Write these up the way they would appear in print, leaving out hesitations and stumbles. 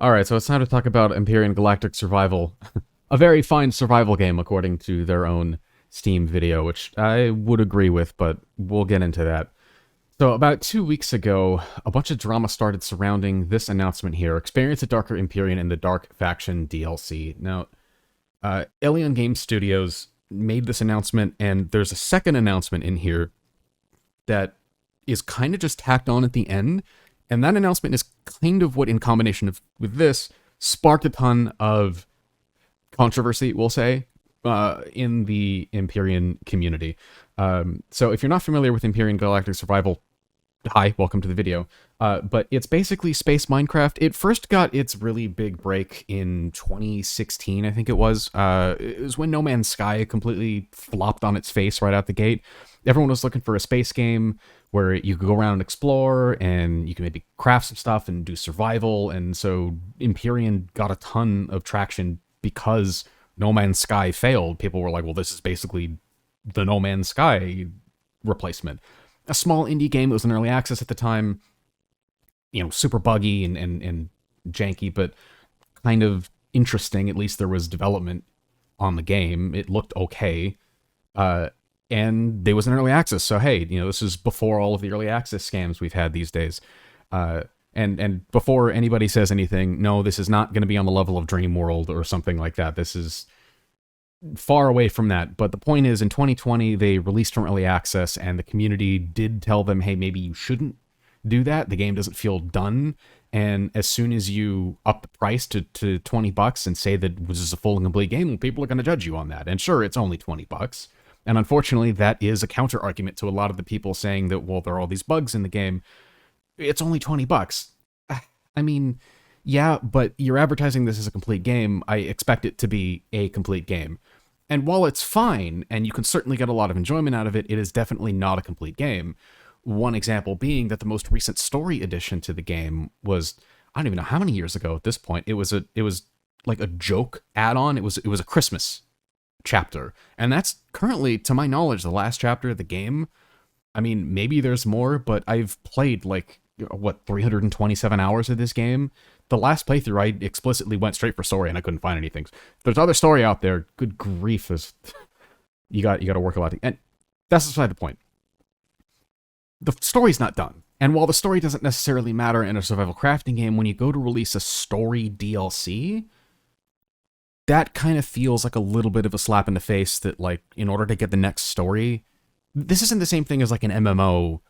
Alright, so it's time to talk about Empyrion Galactic Survival. A very fine survival game, according to their own Steam video, which I would agree with, but we'll get into that. So, about 2 weeks ago, a bunch of drama started surrounding this announcement here. Experience a Darker Empyrion in the Dark Faction DLC. Now, Eleon Game Studios made this announcement, and there's a second announcement in here that is kind of just tacked on at the end. And that announcement is kind of what, in combination with this, sparked a ton of controversy, we'll say, in the Empyrion community. So if you're not familiar with Empyrion Galactic Survival, hi, welcome to the video. But it's basically space Minecraft. It first got its really big break in 2016, I think it was. It was when No Man's Sky completely flopped on its face right out the gate. Everyone was looking for a space game where you could go around and explore, and you can maybe craft some stuff and do survival. And so Empyrion got a ton of traction because No Man's Sky failed. People were like, well, this is basically the No Man's Sky replacement. A small indie game that was in early access at the time, super buggy and janky, but kind of interesting. At least there was development on the game. It looked okay. And they was in early access, so hey, this is before all of the early access scams we've had these days. And before anybody says anything, no, this is not going to be on the level of Dream World or something like that. This is far away from that. But the point is, in 2020, they released from early access, and the community did tell them, hey, maybe you shouldn't do that. The game doesn't feel done. And as soon as you up the price to $20 and say that this is a full and complete game, well, people are going to judge you on that. And sure, it's only $20. And unfortunately, that is a counter argument to a lot of the people saying that, well, there are all these bugs in the game. It's only $20. I mean, yeah, but you're advertising this as a complete game. I expect it to be a complete game. And while it's fine, and you can certainly get a lot of enjoyment out of it, it is definitely not a complete game. One example being that the most recent story addition to the game was, I don't even know how many years ago at this point. It was like a joke add-on. It was a Christmas chapter, and that's currently, to my knowledge, the last chapter of the game. I mean, maybe there's more, but I've played 327 hours of this game. The last playthrough, I explicitly went straight for story, and I couldn't find anything. There's other story out there. Good grief, is you got to work a lot, and that's beside the point. The story's not done, and while the story doesn't necessarily matter in a survival crafting game, when you go to release a story DLC, that kind of feels like a little bit of a slap in the face that, in order to get the next story, this isn't the same thing as, an MMO,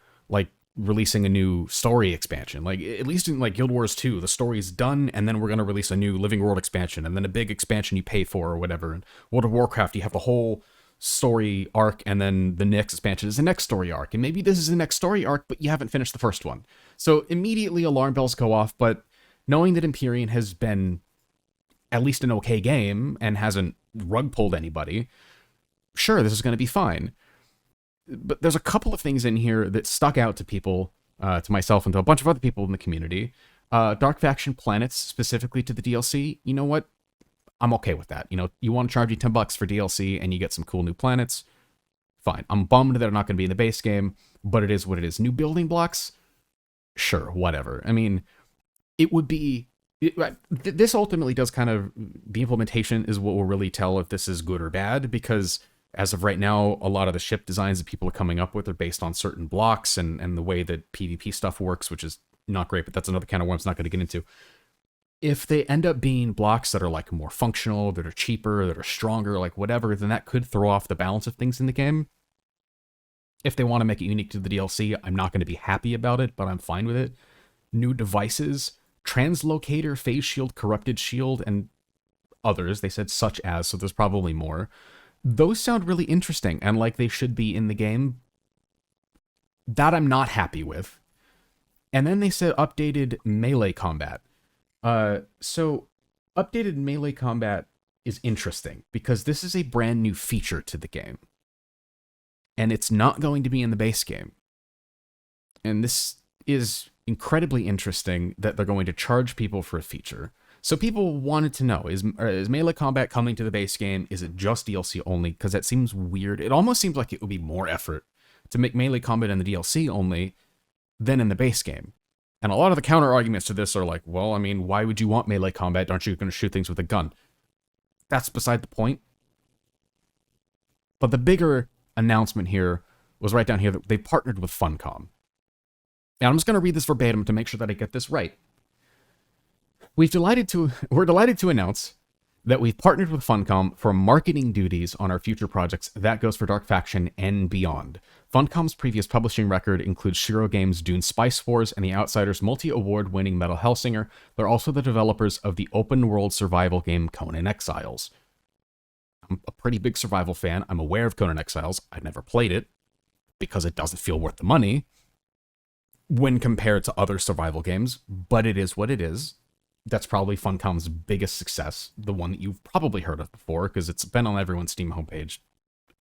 releasing a new story expansion. At least in, Guild Wars 2, the story's done, and then we're going to release a new Living World expansion, and then a big expansion you pay for or whatever. And World of Warcraft, you have the whole story arc, and then the next expansion is the next story arc. And maybe this is the next story arc, but you haven't finished the first one. So immediately alarm bells go off, but knowing that Empyrion has been at least an okay game and hasn't rug pulled anybody, sure, this is going to be fine. But there's a couple of things in here that stuck out to people, to myself and to a bunch of other people in the community. Dark Faction planets, specifically to the DLC, you know what? I'm okay with that. You want to charge you $10 for DLC and you get some cool new planets, fine. I'm bummed they're not going to be in the base game, but it is what it is. New building blocks? Sure, whatever. I mean, it would be... This ultimately does kind of... The implementation is what will really tell if this is good or bad, because as of right now, a lot of the ship designs that people are coming up with are based on certain blocks and the way that PvP stuff works, which is not great, but that's another kind of one I'm not going to get into. If they end up being blocks that are more functional, that are cheaper, that are stronger, whatever, then that could throw off the balance of things in the game. If they want to make it unique to the DLC, I'm not going to be happy about it, but I'm fine with it. New devices, translocator, phase shield, corrupted shield, and others. They said such as, so there's probably more. Those sound really interesting and like they should be in the game. That I'm not happy with. And then they said updated melee combat. So updated melee combat is interesting because this is a brand new feature to the game. And it's not going to be in the base game. And this is incredibly interesting that they're going to charge people for a feature. So people wanted to know, is melee combat coming to the base game? Is it just DLC only? Because that seems weird. It almost seems like it would be more effort to make melee combat in the DLC only than in the base game. And a lot of the counter arguments to this are like, well, I mean, why would you want melee combat? Aren't you going to shoot things with a gun? That's beside the point. But the bigger announcement here was right down here that they partnered with Funcom. And I'm just going to read this verbatim to make sure that I get this right. We're delighted to announce that we've partnered with Funcom for marketing duties on our future projects. That goes for Dark Faction and beyond. Funcom's previous publishing record includes Shiro Games' Dune Spice Wars and The Outsiders' multi-award-winning Metal Hellsinger. They're also the developers of the open-world survival game Conan Exiles. I'm a pretty big survival fan. I'm aware of Conan Exiles. I've never played it because it doesn't feel worth the money when compared to other survival games, but it is what it is. That's probably Funcom's biggest success, the one that you've probably heard of before, because it's been on everyone's Steam homepage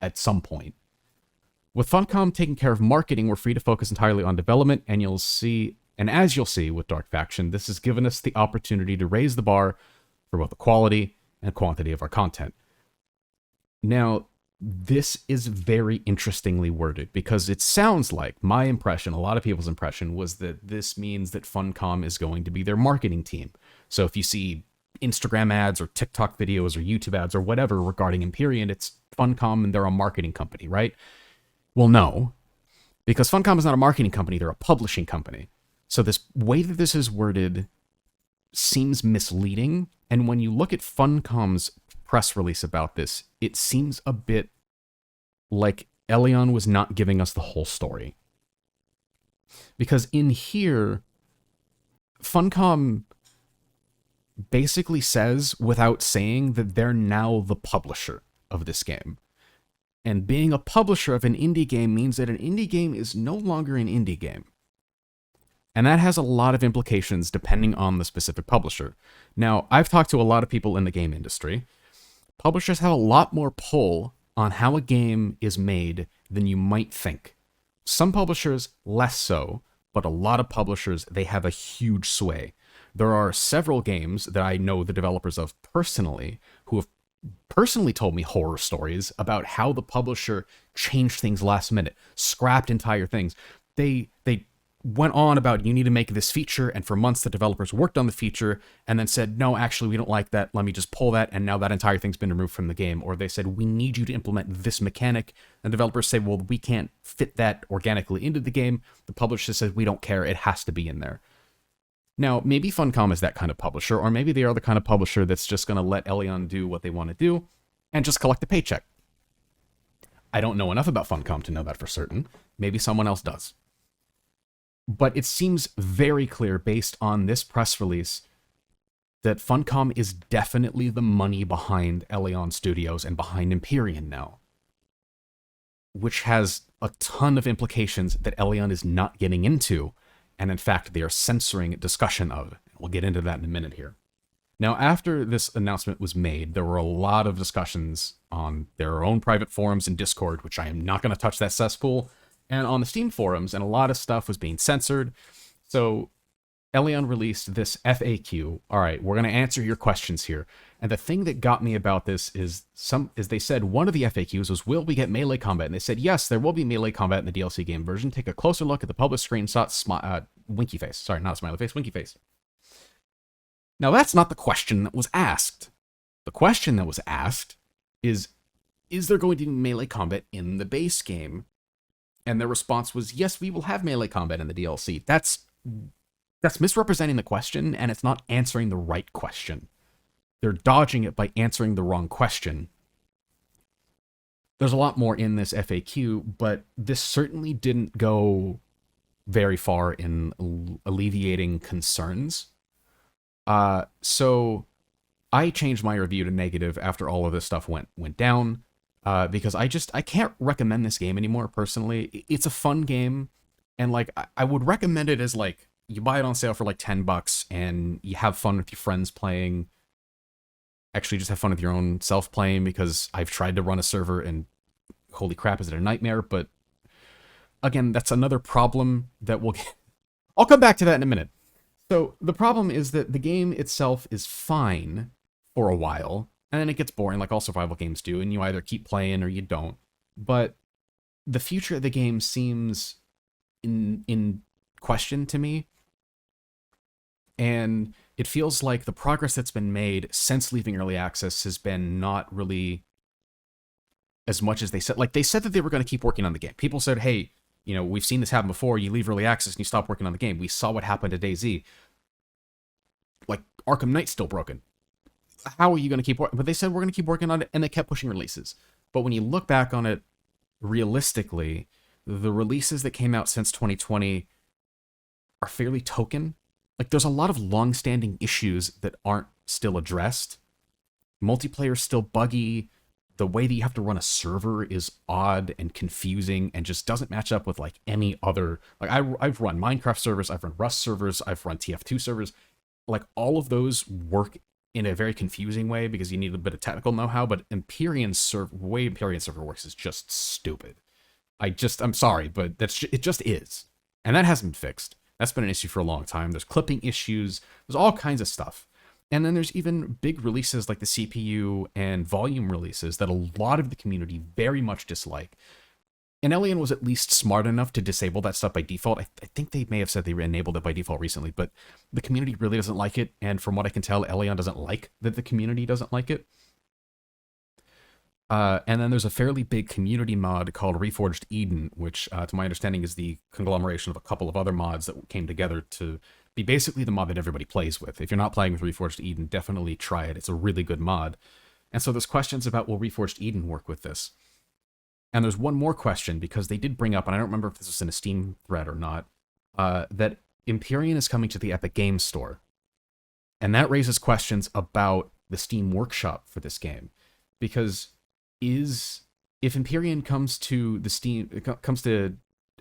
at some point. With Funcom taking care of marketing, we're free to focus entirely on development, and as you'll see with Dark Faction, this has given us the opportunity to raise the bar for both the quality and quantity of our content. Now, this is very interestingly worded, because it sounds like my impression, a lot of people's impression, was that this means that Funcom is going to be their marketing team. So if you see Instagram ads or TikTok videos or YouTube ads or whatever regarding Empyrion, it's Funcom and they're a marketing company, right? Well, no, because Funcom is not a marketing company, they're a publishing company. So this way that this is worded seems misleading, and when you look at Funcom's press release about this, it seems a bit like Eleon was not giving us the whole story. Because in here, Funcom basically says, without saying, that they're now the publisher of this game. And being a publisher of an indie game means that an indie game is no longer an indie game. And that has a lot of implications depending on the specific publisher. Now, I've talked to a lot of people in the game industry. Publishers have a lot more pull on how a game is made than you might think. Some publishers, less so, but a lot of publishers, they have a huge sway. There are several games that I know the developers of personally who have personally told me horror stories about how the publisher changed things last minute, scrapped entire things. They went on about, you need to make this feature, and for months the developers worked on the feature and then said, no, actually we don't like that, let me just pull that, and now that entire thing's been removed from the game. Or they said, we need you to implement this mechanic, and developers say, well, we can't fit that organically into the game. The publisher says, we don't care, it has to be in there. Now, maybe Funcom is that kind of publisher, or maybe they are the kind of publisher that's just going to let Eleon do what they want to do and just collect a paycheck. I don't know enough about Funcom to know that for certain. Maybe someone else does. But it seems very clear based on this press release that Funcom is definitely the money behind Eleon Studios and behind Empyrion now. Which has a ton of implications that Eleon is not getting into, and in fact they are censoring discussion of. We'll get into that in a minute here. Now, after this announcement was made, there were a lot of discussions on their own private forums and Discord, which I am not going to touch that cesspool, and on the Steam forums, and a lot of stuff was being censored. So Eleon released this FAQ. All right, we're going to answer your questions here. And the thing that got me about this is they said one of the FAQs was, will we get melee combat? And they said, yes, there will be melee combat in the DLC game version. Take a closer look at the published screenshot, winky face. Sorry, not a smiley face, winky face. Now, that's not the question that was asked. The question that was asked is there going to be melee combat in the base game? And their response was, yes, we will have melee combat in the DLC. That's misrepresenting the question, and it's not answering the right question. They're dodging it by answering the wrong question. There's a lot more in this FAQ, but this certainly didn't go very far in alleviating concerns. So I changed my review to negative after all of this stuff went down. Because I can't recommend this game anymore, personally. It's a fun game, and, like, I would recommend it as, like, you buy it on sale for, like, $10, and you have fun with your friends playing. Actually, just have fun with your own self playing, because I've tried to run a server, and holy crap, is it a nightmare, but, again, that's another problem that we'll get. I'll come back to that in a minute. So, the problem is that the game itself is fine for a while, and then it gets boring, like all survival games do, and you either keep playing or you don't. But the future of the game seems in question to me. And it feels like the progress that's been made since leaving early access has been not really as much as they said. Like, they said that they were going to keep working on the game. People said, hey, we've seen this happen before. You leave early access and you stop working on the game. We saw what happened to DayZ. Like, Arkham Knight's still broken. How are you going to keep working? But they said we're going to keep working on it, and they kept pushing releases. But when you look back on it realistically, the releases that came out since 2020 are fairly token. Like, there's a lot of long-standing issues that aren't still addressed. Multiplayer's still buggy. The way that you have to run a server is odd and confusing and just doesn't match up with, like, any other... Like, I've run Minecraft servers, I've run Rust servers, I've run TF2 servers. Like, all of those work in a very confusing way because you need a bit of technical know-how, but the way Empyrion server works is just stupid. I'm sorry, but it just is. And that hasn't been fixed. That's been an issue for a long time. There's clipping issues. There's all kinds of stuff. And then there's even big releases like the CPU and volume releases that a lot of the community very much dislike. And Eleon was at least smart enough to disable that stuff by default. I think they may have said they enabled it by default recently, but the community really doesn't like it. And from what I can tell, Eleon doesn't like that the community doesn't like it. And then there's a fairly big community mod called Reforged Eden, which, to my understanding, is the conglomeration of a couple of other mods that came together to be basically the mod that everybody plays with. If you're not playing with Reforged Eden, definitely try it. It's a really good mod. And so there's questions about, will Reforged Eden work with this? And there's one more question, because they did bring up, and I don't remember if this was in a Steam thread or not, that Empyrion is coming to the Epic Games Store. And that raises questions about the Steam Workshop for this game. Because if Empyrion comes to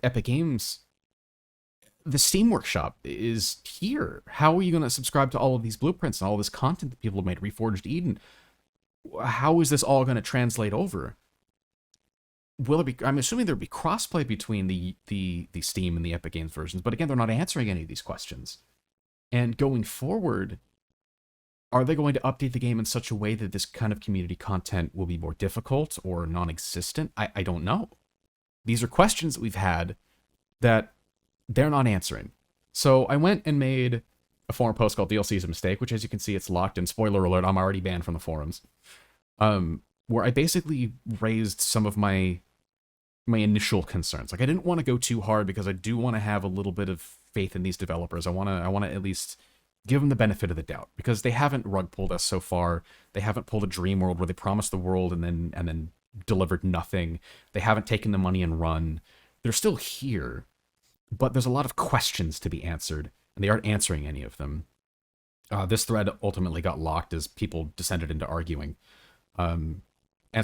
Epic Games, the Steam Workshop is here. How are you going to subscribe to all of these blueprints and all this content that people have made? Reforged Eden. How is this all going to translate over? Will it be? I'm assuming there'll be crossplay between the Steam and the Epic Games versions, but again, they're not answering any of these questions. And going forward, are they going to update the game in such a way that this kind of community content will be more difficult or non-existent? I don't know. These are questions that we've had that they're not answering. So I went and made a forum post called DLC is a Mistake, which, as you can see, it's locked, and spoiler alert, I'm already banned from the forums. Where I basically raised some of my initial concerns. Like, I didn't want to go too hard because I do want to have a little bit of faith in these developers. I want to at least give them the benefit of the doubt, because they haven't rug pulled us so far. They haven't pulled a dream world where they promised the world and then delivered nothing. They haven't taken the money and run. They're still here, but there's a lot of questions to be answered, and they aren't answering any of them. This thread ultimately got locked as people descended into arguing. And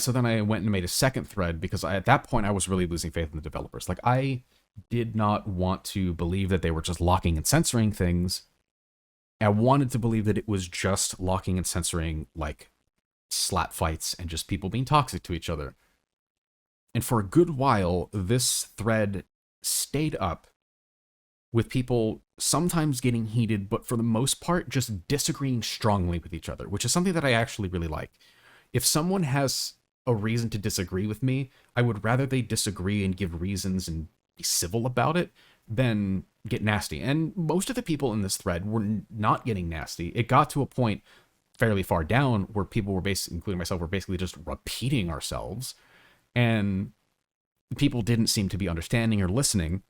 so then I went and made a second thread, because at that point I was really losing faith in the developers. Like, I did not want to believe that they were just locking and censoring things. I wanted to believe that it was just locking and censoring, like, slap fights and just people being toxic to each other. And for a good while, this thread stayed up with people sometimes getting heated, but for the most part, just disagreeing strongly with each other, which is something that I actually really like. If someone has a reason to disagree with me, I would rather they disagree and give reasons and be civil about it than get nasty. And most of the people in this thread were not getting nasty. It got to a point fairly far down where people were basically, including myself, were basically just repeating ourselves. And people didn't seem to be understanding or listening.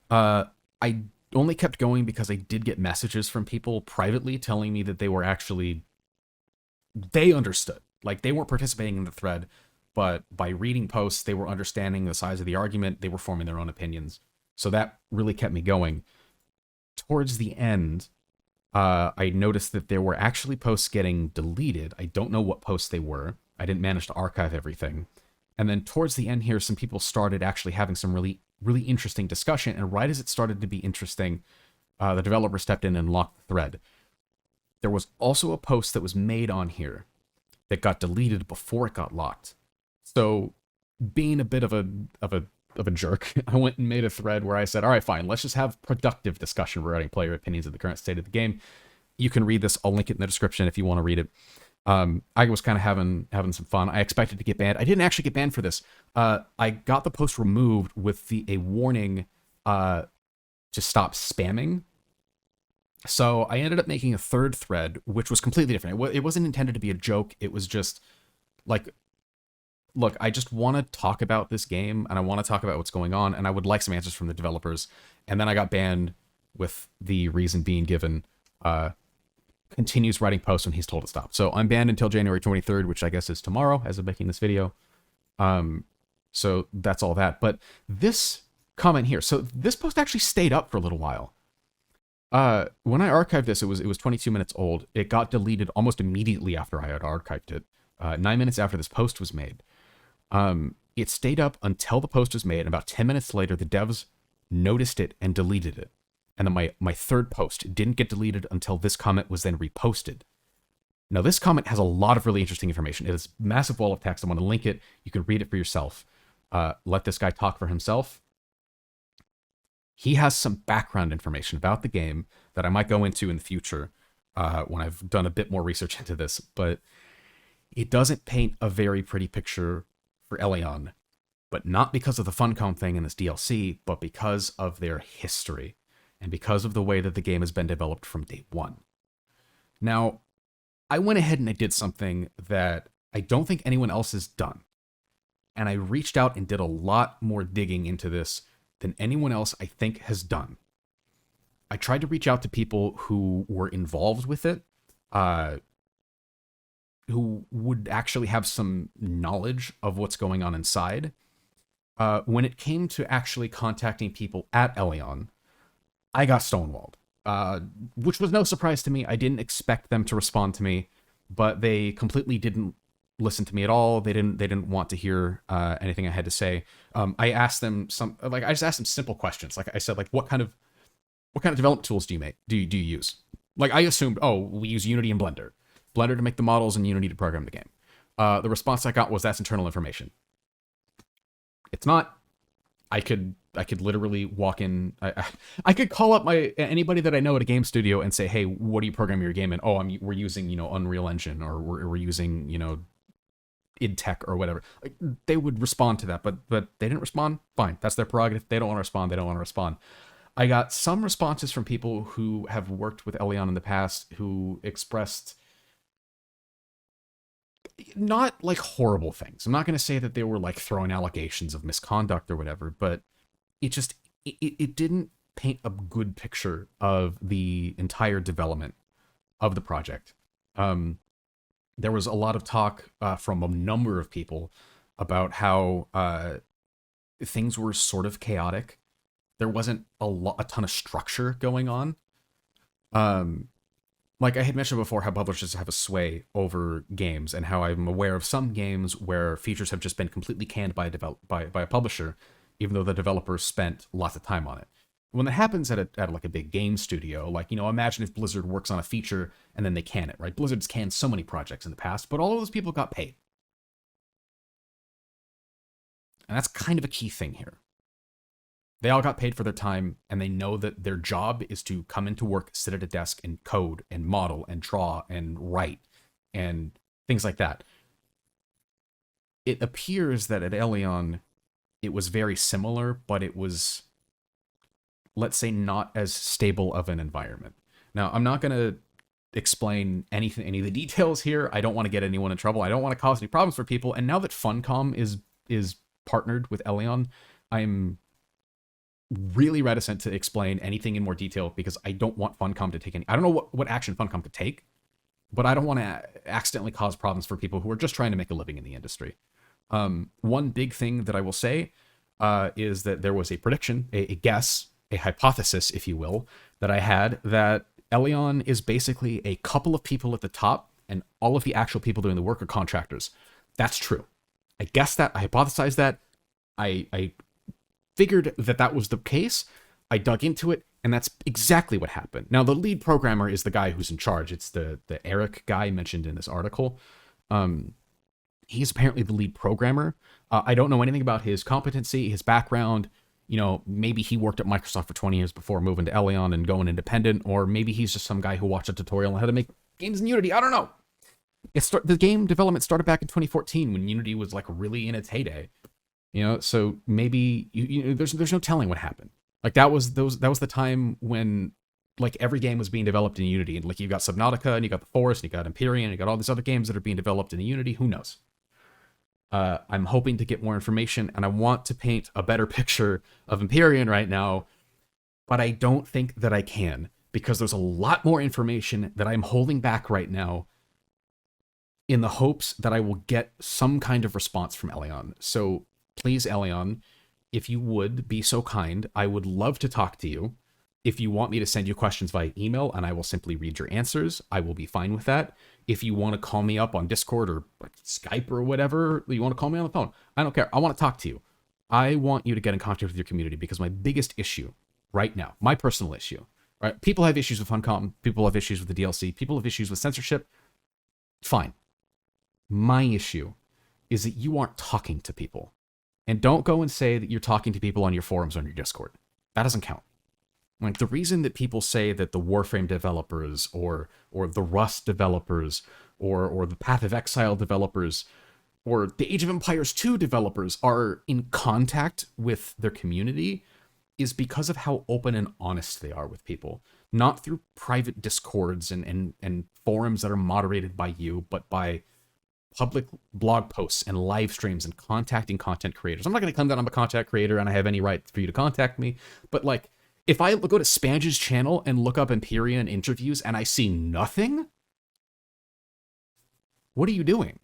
I only kept going because I did get messages from people privately telling me that they were actually... They understood. Like, they weren't participating in the thread, but by reading posts, they were understanding the size of the argument. They were forming their own opinions. So that really kept me going. Towards the end, I noticed that there were actually posts getting deleted. I don't know what posts they were. I didn't manage to archive everything. And then towards the end here, some people started actually having some really, really interesting discussion. And right as it started to be interesting, the developer stepped in and locked the thread. There was also a post that was made on here that got deleted before it got locked. So, being a bit of a jerk, I went and made a thread where I said, all right, fine, let's just have productive discussion regarding player opinions of the current state of the game. You can read this. I'll link it in the description if you want to read it. I was kind of having some fun. I expected to get banned. I didn't actually get banned for this. I got the post removed with a warning to stop spamming. So I ended up making a third thread, which was completely different. It wasn't intended to be a joke. It was just like, look, I just want to talk about this game and I want to talk about what's going on, and I would like some answers from the developers. And then I got banned with the reason being given. Continues writing posts when he's told to stop. So I'm banned until January 23rd, which I guess is tomorrow as of making this video. So that's all that. But this comment here, so this post actually stayed up for a little while. When I archived this, it was 22 minutes old. It got deleted almost immediately after I had archived it. 9 minutes after this post was made. It stayed up until the post was made, and about 10 minutes later, the devs noticed it and deleted it. And then my third post didn't get deleted until this comment was then reposted. Now, this comment has a lot of really interesting information. It is a massive wall of text. I'm going to link it. You can read it for yourself. Let this guy talk for himself. He has some background information about the game that I might go into in the future when I've done a bit more research into this. But it doesn't paint a very pretty picture for Eleon. But not because of the Funcom thing in this DLC, but because of their history. And because of the way that the game has been developed from day one. Now, I went ahead and I did something that I don't think anyone else has done. And I reached out and did a lot more digging into this than anyone else I think has done. I tried to reach out to people who were involved with it, who would actually have some knowledge of what's going on inside. When it came to actually contacting people at Eleon, I got stonewalled, which was no surprise to me. I didn't expect them to respond to me, but they completely didn't listen to me at all. They didn't want to hear anything I had to say. I asked them I just asked them simple questions. Like I said, like what kind of development tools do you use? Like I assumed, oh, we use Unity and Blender to make the models and Unity to program the game. The response I got was that's internal information. It's not. I could literally walk in. I could call up anybody that I know at a game studio and say, hey, what do you program your game in? Oh, we're using Unreal Engine, or we're using id Tech or whatever. Like, they would respond to that, but they didn't respond. Fine, that's their prerogative. They don't want to respond. They don't want to respond. I got some responses from people who have worked with Eleon in the past who expressed not like horrible things. I'm not going to say that they were like throwing allegations of misconduct or whatever, but it didn't paint a good picture of the entire development of the project. There was a lot of talk from a number of people about how things were sort of chaotic. There wasn't a ton of structure going on. Like I had mentioned before, how publishers have a sway over games, and how I'm aware of some games where features have just been completely canned by a publisher, even though the developers spent lots of time on it. When that happens at like a big game studio, like, imagine if Blizzard works on a feature and then they can it, right? Blizzard's canned so many projects in the past, but all of those people got paid. And that's kind of a key thing here. They all got paid for their time, and they know that their job is to come into work, sit at a desk, and code, and model, and draw, and write, and things like that. It appears that at Eleon, it was very similar, but it was, let's say, not as stable of an environment. Now, I'm not going to explain any of the details here. I don't want to get anyone in trouble. I don't want to cause any problems for people. And now that Funcom is partnered with Eleon, I'm really reticent to explain anything in more detail, because I don't want Funcom to take I don't know what action Funcom could take, but I don't want to accidentally cause problems for people who are just trying to make a living in the industry. One big thing that I will say is that there was a prediction, a guess, a hypothesis, if you will, that I had, that Eleon is basically a couple of people at the top, and all of the actual people doing the work are contractors. That's true. I guessed that. I hypothesized that. I figured that was the case. I dug into it, and that's exactly what happened. Now, the lead programmer is the guy who's in charge. It's the Eric guy mentioned in this article. He's apparently the lead programmer. I don't know anything about his competency, his background. Maybe he worked at Microsoft for 20 years before moving to Eleon and going independent, or maybe he's just some guy who watched a tutorial on how to make games in Unity. I don't know. The game development started back in 2014 when Unity was like really in its heyday. So maybe there's no telling what happened. Like that was the time when like every game was being developed in Unity, and like you got Subnautica, and you got The Forest, and you got Empyrion, and you got all these other games that are being developed in Unity. Who knows? I'm hoping to get more information, and I want to paint a better picture of Empyrion right now, but I don't think that I can, because there's a lot more information that I'm holding back right now in the hopes that I will get some kind of response from Eleon. So please, Eleon, if you would be so kind, I would love to talk to you. If you want me to send you questions via email and I will simply read your answers, I will be fine with that. If you want to call me up on Discord or Skype or whatever, you want to call me on the phone, I don't care. I want to talk to you. I want you to get in contact with your community, because my biggest issue right now, my personal issue, right? People have issues with Funcom, people have issues with the DLC, people have issues with censorship. Fine. My issue is that you aren't talking to people. And don't go and say that you're talking to people on your forums or on your Discord. That doesn't count. Like, the reason that people say that the Warframe developers or the Rust developers or the Path of Exile developers or the Age of Empires 2 developers are in contact with their community is because of how open and honest they are with people. Not through private Discords and forums that are moderated by you, but by public blog posts and live streams and contacting content creators. I'm not going to come down, I'm a content creator and I have any right for you to contact me, but like, if I go to Spange's channel and look up Empyrion interviews and I see nothing, what are you doing?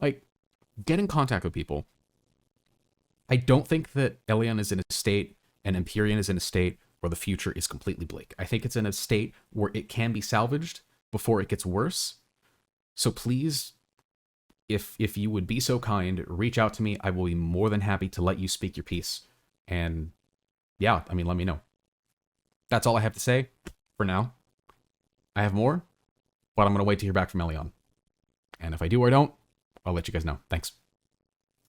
Like, get in contact with people. I don't think that Eleon is in a state and Empyrion is in a state where the future is completely bleak. I think it's in a state where it can be salvaged before it gets worse. So please, if you would be so kind, reach out to me. I will be more than happy to let you speak your piece. And yeah, I mean, let me know. That's all I have to say for now. I have more, but I'm going to wait to hear back from Eleon. And if I do or don't, I'll let you guys know. Thanks.